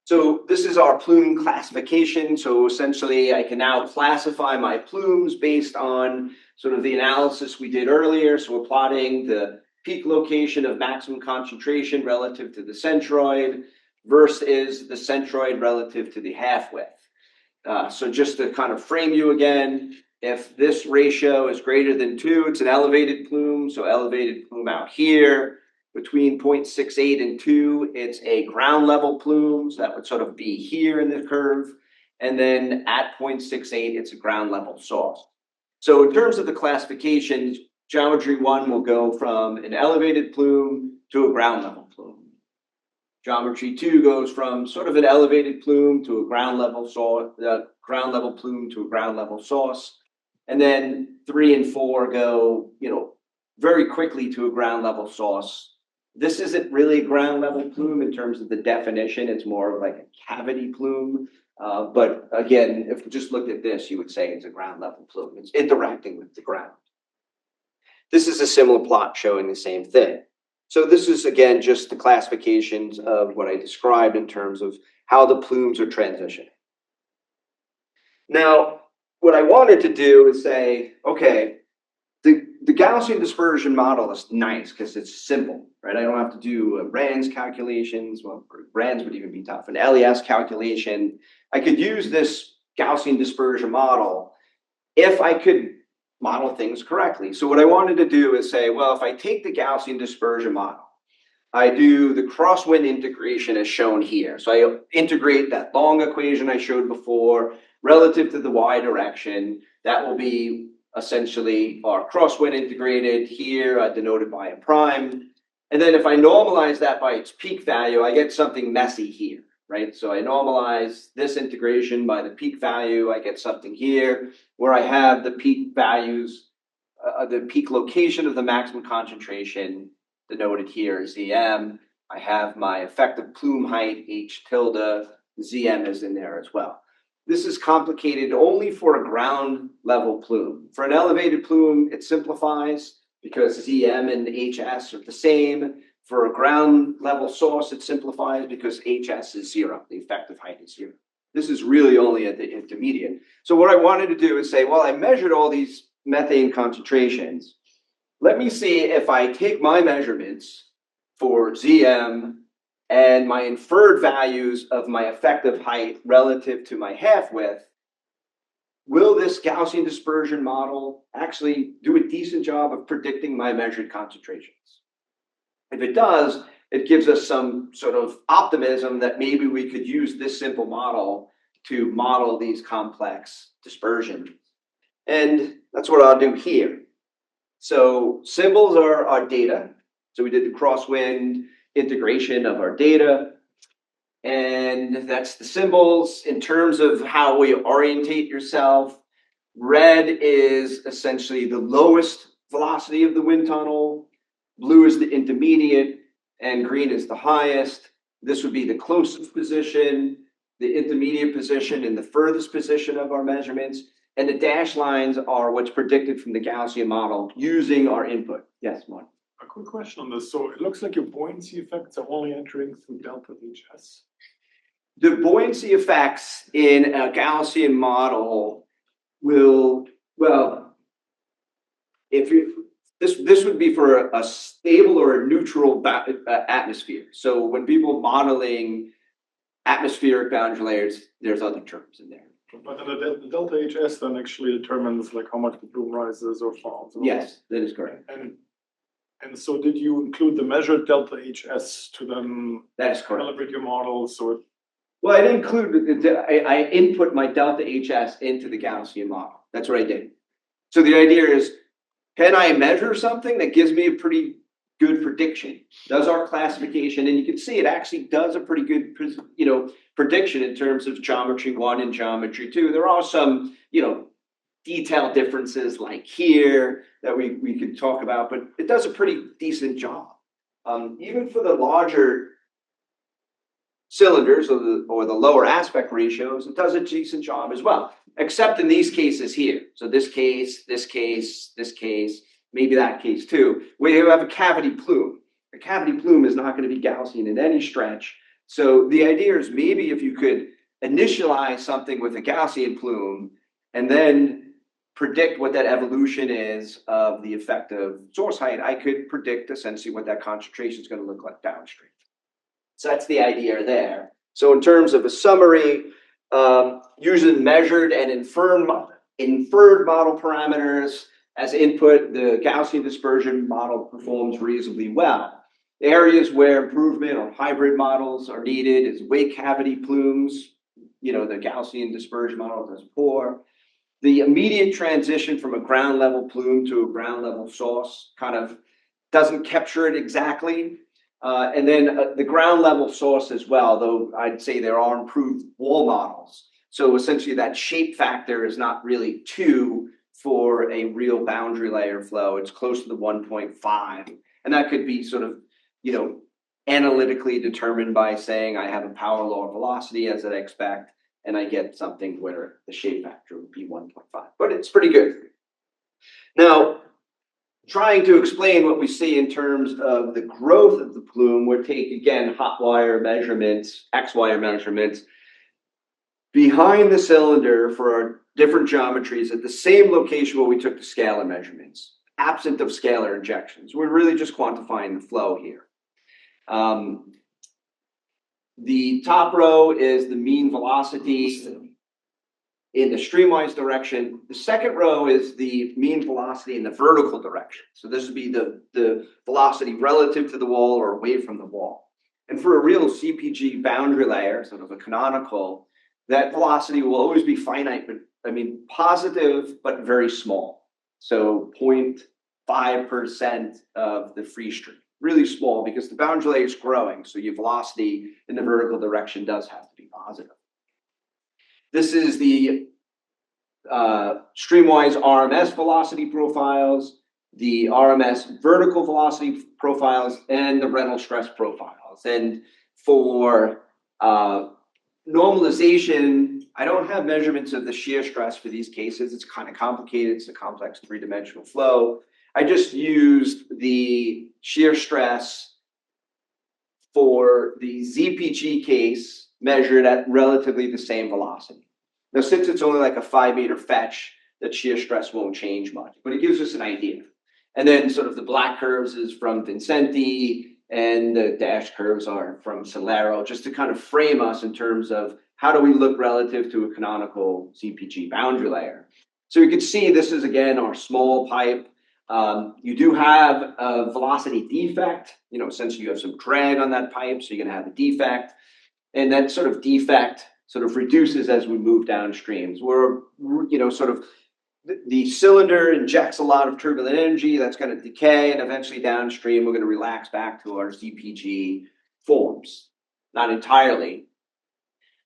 [SPEAKER 2] So this is our plume classification. So essentially, I can now classify my plumes based on sort of the analysis we did earlier. So we're plotting the peak location of maximum concentration relative to the centroid versus the centroid relative to the half width. So just to kind of frame you again, if this ratio is greater than 2, it's an elevated plume. So elevated plume out here. Between 0.68 and 2, it's a ground level plume. So that would sort of be here in the curve. And then at 0.68, it's a ground level source. So in terms of the classifications, geometry 1 will go from an elevated plume to a ground level plume. Geometry 2 goes from sort of an elevated plume to a ground level source, ground level plume to a ground level source. And then 3 and 4 go, very quickly to a ground level source. This isn't really a ground level plume in terms of the definition. It's more of like a cavity plume. But again, if you just looked at this, you would say it's a ground level plume. It's interacting with the ground. This is a similar plot showing the same thing. So this is, again, just the classifications of what I described in terms of how the plumes are transitioning. Now, what I wanted to do is say, okay, the Gaussian dispersion model is nice because it's simple, right? I don't have to do RANS calculations. Well, RANS would even be tough. An LES calculation. I could use this Gaussian dispersion model if I could model things correctly. So what I wanted to do is say, well, if I take the Gaussian dispersion model, I do the crosswind integration as shown here. So I integrate that long equation I showed before relative to the y direction. That will be essentially our crosswind integrated here, denoted by a prime. And then if I normalize that by its peak value, I get something messy here, right? So I normalize this integration by the peak value, I get something here where I have the peak values, the peak location of the maximum concentration denoted here as Zm. I have my effective plume height, H tilde, Zm is in there as well. This is complicated only for a ground level plume. For an elevated plume, it simplifies because Zm and Hs are the same. For a ground level source, it simplifies because Hs is 0. The effective height is 0. This is really only at the intermediate. So what I wanted to do is say, well, I measured all these methane concentrations. Let me see if I take my measurements for Zm and my inferred values of my effective height relative to my half width, will this Gaussian dispersion model actually do a decent job of predicting my measured concentrations? If it does, it gives us some sort of optimism that maybe we could use this simple model to model these complex dispersions. And that's what I'll do here. So symbols are our data. So we did the crosswind integration of our data. And that's the symbols. In terms of how we orientate yourself, red is essentially the lowest velocity of the wind tunnel, blue is the intermediate, and green is the highest. This would be the closest position, the intermediate position, and the furthest position of our measurements. And the dashed lines are what's predicted from the Gaussian model using our input. Yes, Mark.
[SPEAKER 3] A quick question on this. So it looks like your buoyancy effects are only entering through delta Hs.
[SPEAKER 2] The buoyancy effects in a Gaussian model will, well, if you, this would be for a stable or a neutral atmosphere. So when people modeling atmospheric boundary layers, there's other terms in there.
[SPEAKER 3] But the delta Hs then actually determines like how much the plume rises or falls.
[SPEAKER 2] Yes, that is correct.
[SPEAKER 3] And so did you include the measured delta Hs to then
[SPEAKER 2] That is correct.
[SPEAKER 3] calibrate your model? So
[SPEAKER 2] Well, I didn't include, I input my delta Hs into the Gaussian model. That's what I did. So the idea is, can I measure something that gives me a pretty good prediction? Does our classification, and you can see it actually does a pretty good, prediction in terms of geometry 1 and geometry 2. There are some, detail differences like here that we could talk about, but it does a pretty decent job. Even for the larger cylinders or the lower aspect ratios, it does a decent job as well, except in these cases here. So this case, this case, this case, maybe that case too, where you have a cavity plume. A cavity plume is not going to be Gaussian in any stretch. So the idea is maybe if you could initialize something with a Gaussian plume and then predict what that evolution is of the effective source height, I could predict essentially what that concentration is going to look like downstream. So that's the idea there. So in terms of a summary, using measured and inferred model parameters as input, the Gaussian dispersion model performs reasonably well. Areas where improvement or hybrid models are needed is wake cavity plumes. The Gaussian dispersion model does poor. The immediate transition from a ground level plume to a ground level source kind of doesn't capture it exactly. And then the ground level source as well, though I'd say there are improved wall models. So essentially that shape factor is not really 2 for a real boundary layer flow. It's close to the 1.5. And that could be sort of, analytically determined by saying I have a power law velocity as I expect, and I get something where the shape factor would be 1.5. But it's pretty good. Now, trying to explain what we see in terms of the growth of the plume, we'll take, again, hot wire measurements, X-wire measurements, behind the cylinder for our different geometries at the same location where we took the scalar measurements, absent of scalar injections. We're really just quantifying the flow here. The top row is the mean velocity in the streamwise direction. The second row is the mean velocity in the vertical direction. So this would be the velocity relative to the wall or away from the wall. And for a real CPG boundary layer, sort of a canonical, that velocity will always be finite, but positive, but very small. So 0.5% of the free stream. Really small because the boundary layer is growing. So your velocity in the vertical direction does have to be positive. This is the streamwise RMS velocity profiles, the RMS vertical velocity profiles, and the Reynolds stress profiles. And for normalization, I don't have measurements of the shear stress for these cases. It's kind of complicated. It's a complex three-dimensional flow. I just used the shear stress for the ZPG case measured at relatively the same velocity. Now, since it's only like a 5-meter fetch, that shear stress won't change much, but it gives us an idea. And then sort of the black curves is from Vincenti and the dashed curves are from Solero, just to kind of frame us in terms of how do we look relative to a canonical ZPG boundary layer. So you can see this is, again, our small pipe. You do have a velocity defect, since you have some drag on that pipe, so you're going to have a defect. And that sort of defect sort of reduces as we move downstream. So the cylinder injects a lot of turbulent energy that's going to decay, and eventually downstream we're going to relax back to our ZPG forms. Not entirely.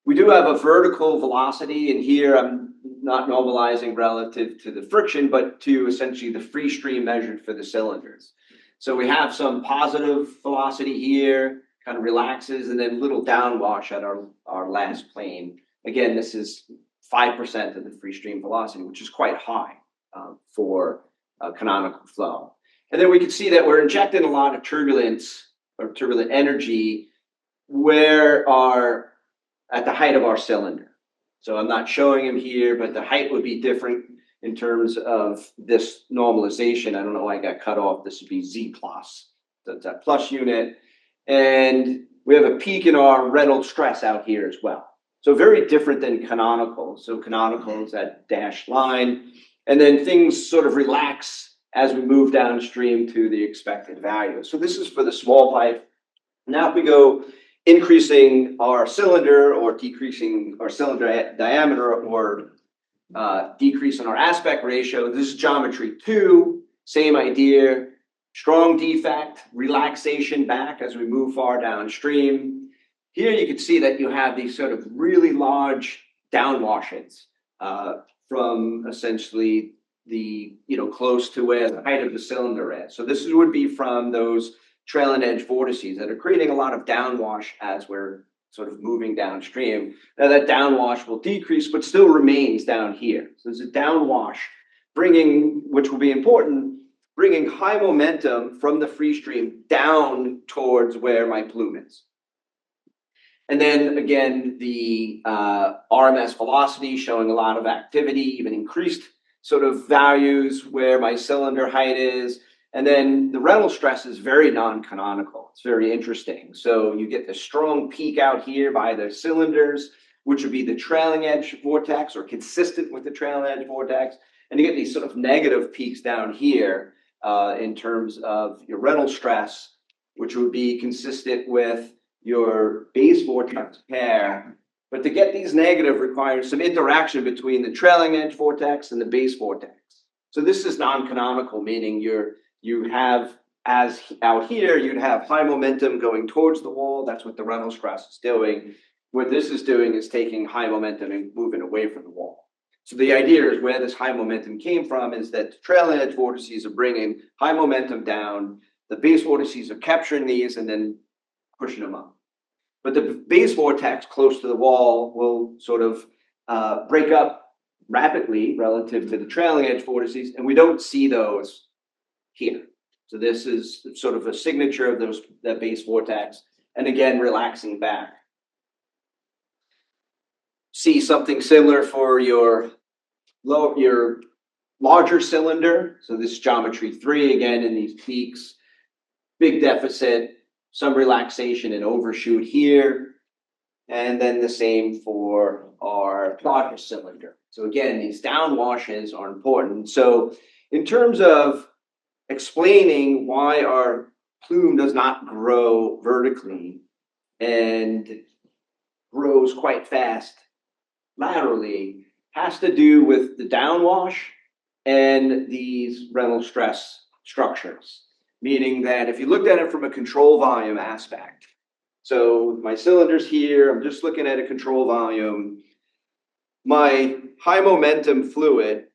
[SPEAKER 2] We do have a vertical velocity, and here I'm not normalizing relative to the friction, but to essentially the free stream measured for the cylinders. So we have some positive velocity here, kind of relaxes, and then little downwash at our last plane. Again, this is 5% of the free stream velocity, which is quite high for a canonical flow. And then we can see that we're injecting a lot of turbulence or turbulent energy at the height of our cylinder. So I'm not showing them here, but the height would be different in terms of this normalization. I don't know why I got cut off. This would be Z plus. That's that plus unit. And we have a peak in our Reynolds stress out here as well. So very different than canonical. So canonical is that dashed line. And then things sort of relax as we move downstream to the expected value. So this is for the small pipe. Now if we go increasing our cylinder or decreasing our cylinder diameter or decreasing our aspect ratio, this is geometry 2, same idea, strong defect, relaxation back as we move far downstream. Here you can see that you have these sort of really large downwashes from essentially the, close to where the height of the cylinder is. So this would be from those trailing edge vortices that are creating a lot of downwash as we're sort of moving downstream. Now that downwash will decrease, but still remains down here. So there's a downwash which will be important, bringing high momentum from the free stream down towards where my plume is. And then again, the RMS velocity showing a lot of activity, even increased sort of values where my cylinder height is. And then the Reynolds stress is very non-canonical. It's very interesting. So you get the strong peak out here by the cylinders, which would be the trailing edge vortex or consistent with the trailing edge vortex. And you get these sort of negative peaks down here in terms of your Reynolds stress, which would be consistent with your base vortex pair. But to get these negative requires some interaction between the trailing edge vortex and the base vortex. So this is non-canonical, meaning you have, as out here, you'd have high momentum going towards the wall. That's what the Reynolds stress is doing. What this is doing is taking high momentum and moving away from the wall. So the idea is where this high momentum came from is that the trailing edge vortices are bringing high momentum down. The base vortices are capturing these and then pushing them up. But the base vortex close to the wall will sort of break up rapidly relative to the trailing edge vortices, and we don't see those here. So this is sort of a signature of that base vortex, and again, relaxing back. See something similar for your larger cylinder. So this geometry 3, again, in these peaks, big deficit, some relaxation and overshoot here. And then the same for our larger cylinder. So again, these downwashes are important. So in terms of explaining why our plume does not grow vertically and grows quite fast laterally, has to do with the downwash and these Reynolds stress structures. Meaning that if you looked at it from a control volume aspect, so my cylinder's here, I'm just looking at a control volume, my high momentum fluid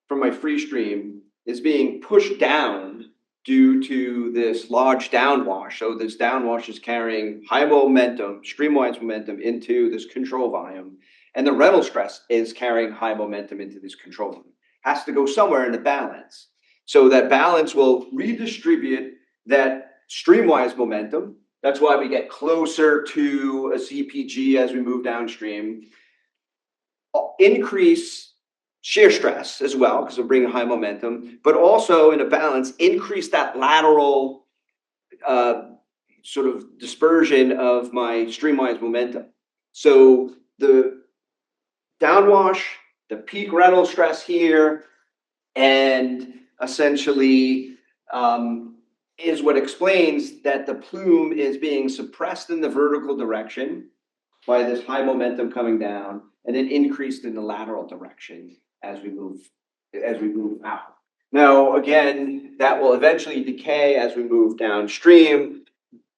[SPEAKER 2] from my free stream is being pushed down due to this large downwash. So this downwash is carrying high momentum, streamwise momentum into this control volume, and the Reynolds stress is carrying high momentum into this control volume. Has to go somewhere in the balance. So that balance will redistribute that streamwise momentum. That's why we get closer to a CPG as we move downstream. Increase shear stress as well, because we're bringing high momentum, but also in a balance, increase that lateral sort of dispersion of my streamwise momentum. So the downwash, the peak Reynolds stress here, and essentially is what explains that the plume is being suppressed in the vertical direction by this high momentum coming down, and then increased in the lateral direction as we move out. Now, again, that will eventually decay as we move downstream.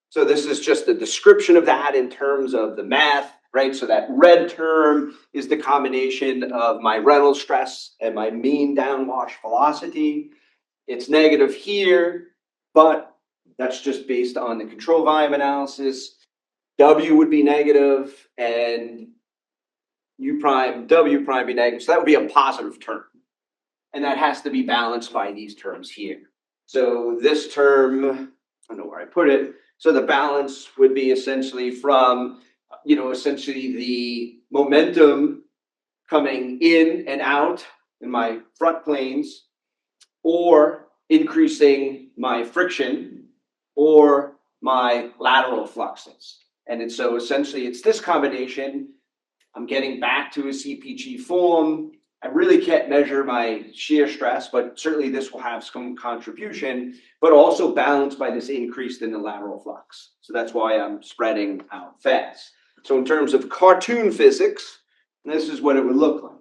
[SPEAKER 2] So this is just a description of that in terms of the math, right? So that red term is the combination of my Reynolds stress and my mean downwash velocity. It's negative here, but that's just based on the control volume analysis. W would be negative and U prime, W prime be negative. So that would be a positive term. And that has to be balanced by these terms here. So this term, I don't know where I put it. So the balance would be essentially from, essentially the momentum coming in and out in my front planes, or increasing my friction or my lateral fluxes. And so essentially it's this combination. I'm getting back to a CPG form. I really can't measure my shear stress, but certainly this will have some contribution, but also balanced by this increase in the lateral flux. So that's why I'm spreading out fast. So in terms of cartoon physics, this is what it would look like.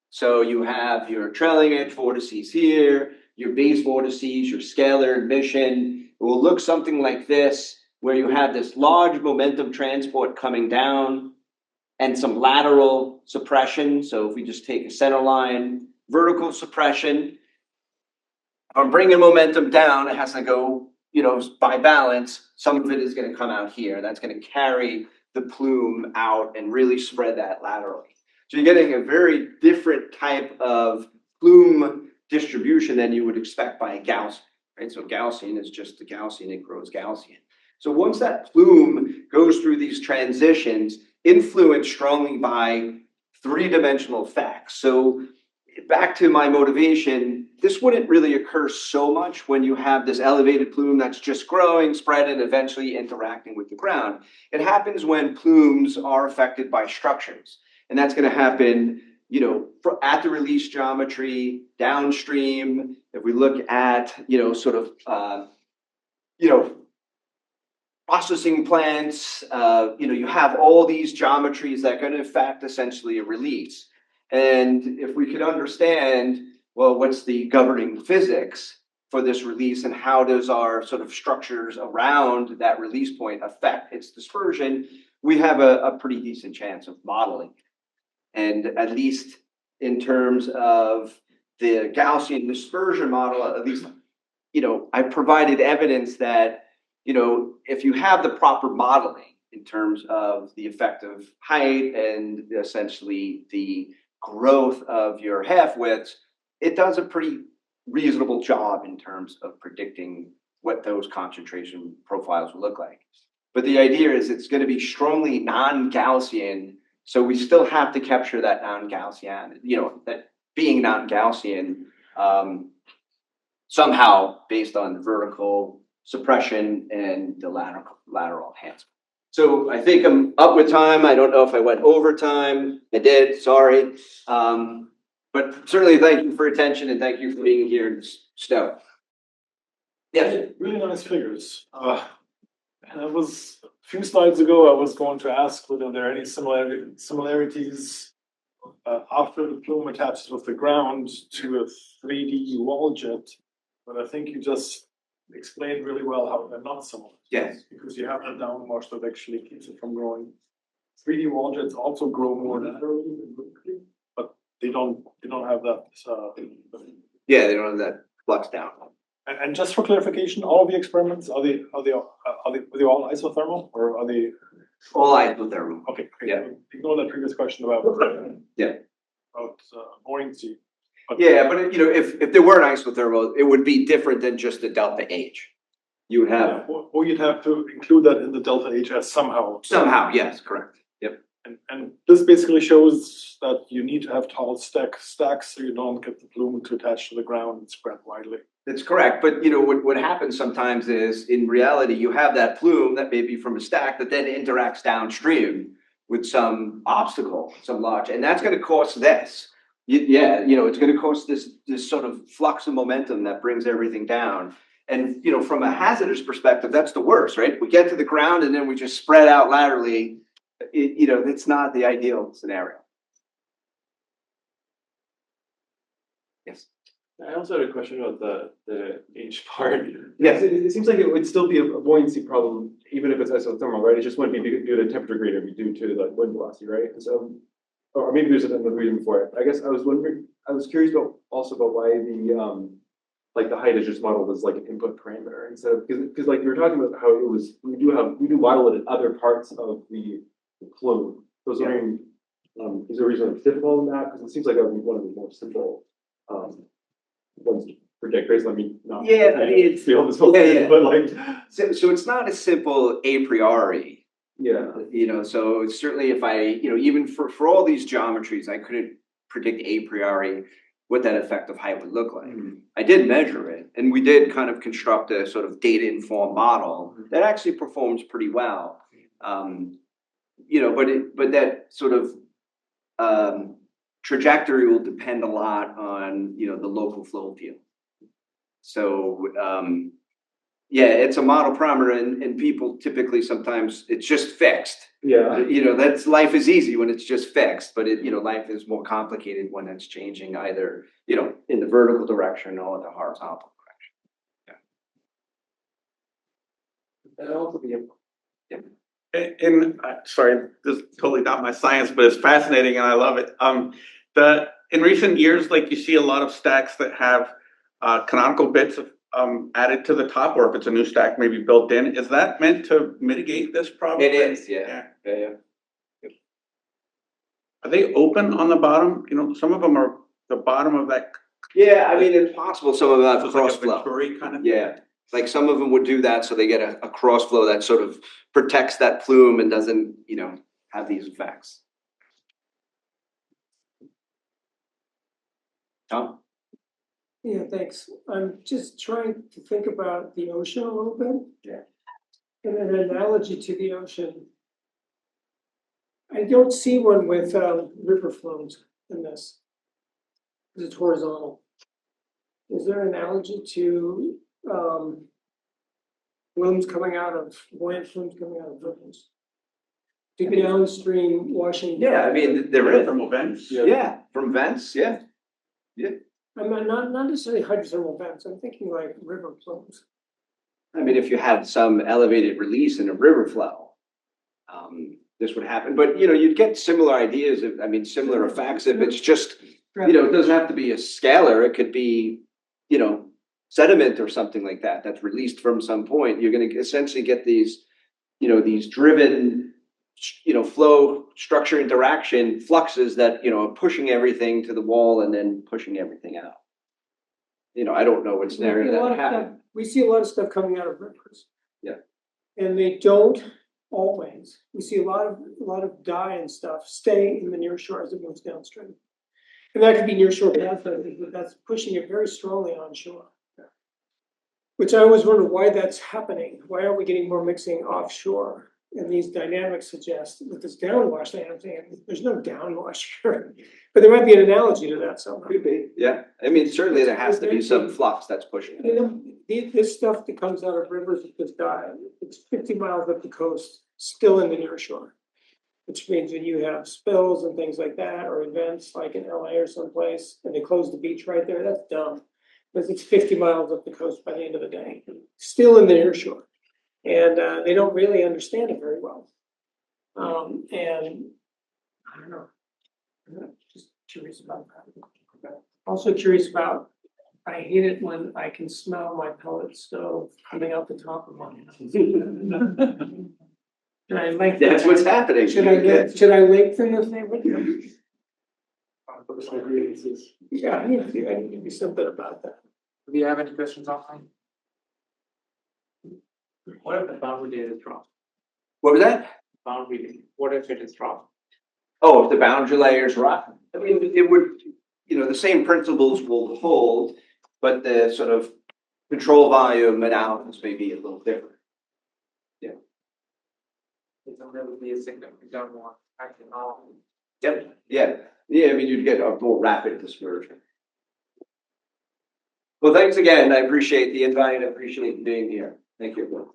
[SPEAKER 2] So you have your trailing edge vortices here, your base vortices, your scalar emission. It will look something like this, where you have this large momentum transport coming down, and some lateral suppression. So if we just take a center line, vertical suppression, if I'm bringing momentum down, it has to go, by balance. Some of it is going to come out here. That's going to carry the plume out and really spread that laterally. So you're getting a very different type of plume distribution than you would expect by a Gaussian, right? So Gaussian is just the Gaussian, it grows Gaussian. So once that plume goes through these transitions, influenced strongly by three-dimensional effects. So back to my motivation, this wouldn't really occur so much when you have this elevated plume that's just growing, spread, and eventually interacting with the ground. It happens when plumes are affected by structures. And that's going to happen, at the release geometry, downstream. If we look at, processing plants, you have all these geometries that are going to affect essentially a release. And if we could understand, well, what's the governing physics for this release and how does our sort of structures around that release point affect its dispersion, we have a pretty decent chance of modeling. And at least in terms of the Gaussian dispersion model, at least, I provided evidence that, if you have the proper modeling in terms of the effect of height and essentially the growth of your half widths, it does a pretty reasonable job in terms of predicting what those concentration profiles will look like. But the idea is it's going to be strongly non-Gaussian, so we still have to capture that non-Gaussian, that being non-Gaussian somehow based on vertical suppression and the lateral enhancement. So I think I'm up with time. I don't know if I went over time. I did, sorry. But certainly thank you for your attention and thank you for being here in Stowe. Yes.
[SPEAKER 3] Really nice figures. And I was, a few slides ago, I was going to ask whether there are any similarities after the plume attaches with the ground to a 3D wall jet. But I think you just explained really well how they're not similar.
[SPEAKER 2] Yes.
[SPEAKER 3] Because you have that downwash that actually keeps it from growing. 3D wall jets also grow more laterally than vertically, but they don't have that.
[SPEAKER 2] Yeah, they don't have that flux down.
[SPEAKER 3] And just for clarification, all of the experiments are they all isothermal or are they
[SPEAKER 2] all isothermal?
[SPEAKER 3] Okay.
[SPEAKER 2] Yeah.
[SPEAKER 3] Ignore that previous question about buoyancy.
[SPEAKER 2] But if they weren't isothermal, it would be different than just the delta H. You would have
[SPEAKER 3] or you'd have to include that in the delta HS somehow.
[SPEAKER 2] Somehow, yes, correct. Yep.
[SPEAKER 3] And this basically shows that you need to have tall stacks so you don't get the plume to attach to the ground and spread widely.
[SPEAKER 2] That's correct. But what happens sometimes is in reality you have that plume that may be from a stack that then interacts downstream with some obstacle, some large, and that's going to cause this. It's going to cause this sort of flux of momentum that brings everything down. And from a hazardous perspective, that's the worst, right? We get to the ground and then we just spread out laterally. It's not the ideal scenario. Yes.
[SPEAKER 4] I also had a question about the H part.
[SPEAKER 2] Yes.
[SPEAKER 4] It seems like it would still be a buoyancy problem, even if it's isothermal, right? It just wouldn't be due to temperature gradient, it'd be due to the wind velocity, right? And so, or maybe there's another reason for it. I guess I was curious about why the height is just modeled as like an input parameter instead of because like you were talking about how it was we do model it in other parts of the plume. So I was wondering, is there a reason it's difficult in that? Because it seems like that would be one of the more simple ones to predict based on me not
[SPEAKER 2] it's
[SPEAKER 4] feel this whole thing, but like
[SPEAKER 2] so it's not as simple a priori. So certainly if I even for all these geometries I couldn't predict a priori what that effective height would look like. Mm-hmm. I did measure it, and we did kind of construct a sort of data-informed model that actually performs pretty well. But that sort of trajectory will depend a lot on the local flow field. So it's a model parameter, and people typically sometimes it's just fixed. That's life is easy when it's just fixed, but life is more complicated when it's changing either in the vertical direction or the horizontal direction.
[SPEAKER 1] That'll also be
[SPEAKER 5] Sorry, this is totally not my science, but it's fascinating and I love it. In recent years, like you see a lot of stacks that have canonical bits added to the top, or if it's a new stack, maybe built in. Is that meant to mitigate this problem?
[SPEAKER 2] It is, yeah.
[SPEAKER 5] Are they open on the bottom? You know, some of them are the bottom of that.
[SPEAKER 2] Yeah, I mean, it's possible some of them have
[SPEAKER 5] So it's like a
[SPEAKER 2] cross flow.
[SPEAKER 5] Venturi kind of.
[SPEAKER 2] Yeah, like some of them would do that, so they get a cross flow that sort of protects that plume and doesn't, have these effects. Tom?
[SPEAKER 6] Yeah, thanks. I'm just trying to think about the ocean a little bit.
[SPEAKER 2] Yeah.
[SPEAKER 6] And an analogy to the ocean. I don't see one with river flows in this. Because it's horizontal. Is there an analogy to buoyant flumes coming out of rivers? To be downstream washing.
[SPEAKER 2] Yeah, I mean, there is.
[SPEAKER 5] Thermal vents.
[SPEAKER 2] Yeah, from vents, yeah.
[SPEAKER 6] I'm not necessarily hydrothermal vents. I'm thinking like river flows.
[SPEAKER 2] I mean, if you had some elevated release in a river flow, this would happen. But, you'd get similar ideas, similar effects if it's just, it doesn't have to be a scalar. It could be, sediment or something like that that's released from some point. You're going to essentially get these, these driven, flow structure interaction fluxes that, are pushing everything to the wall and then pushing everything out. I don't know what scenario that would happen.
[SPEAKER 6] We see a lot of stuff coming out of rivers.
[SPEAKER 2] Yeah.
[SPEAKER 6] And they don't always. We see a lot of dye and stuff stay in the near shore as it moves downstream. And that could be near shore, but that's pushing it very strongly onshore. Which I always wonder why that's happening. Why aren't we getting more mixing offshore? And these dynamics suggest that this downwash thing, I'm saying there's no downwash here. But there might be an analogy to that somewhere.
[SPEAKER 2] Could be, yeah. I mean, certainly there has to be some flux that's pushing it.
[SPEAKER 6] This stuff that comes out of rivers with this dye, it's 50 miles up the coast, still in the near shore. Which means when you have spills and things like that, or events like in LA or someplace, and they close the beach right there, that's dumb. Because it's 50 miles up the coast by the end of the day, still in the near shore. And they don't really understand it very well. And I don't know. I'm just curious about that. Also curious about, I hate it when I can smell my pellet stove coming out the top of mine. Should I lengthen?
[SPEAKER 2] That's what's happening.
[SPEAKER 6] Should I lengthen the thing? Yeah, I need to do something about that.
[SPEAKER 1] Do we have any questions online? What if the boundary data is wrong?
[SPEAKER 2] What was that?
[SPEAKER 1] Boundary data. What if it is wrong?
[SPEAKER 2] Oh, if the boundary layers rock, I mean, it would, the same principles will hold, but the sort of control volume and outputs may be a little different.
[SPEAKER 1] There would be a significant downward action on.
[SPEAKER 2] Yep. Yeah. I mean, you'd get a more rapid dispersion. Well, thanks again. I appreciate the invite. I appreciate you being here. Thank you.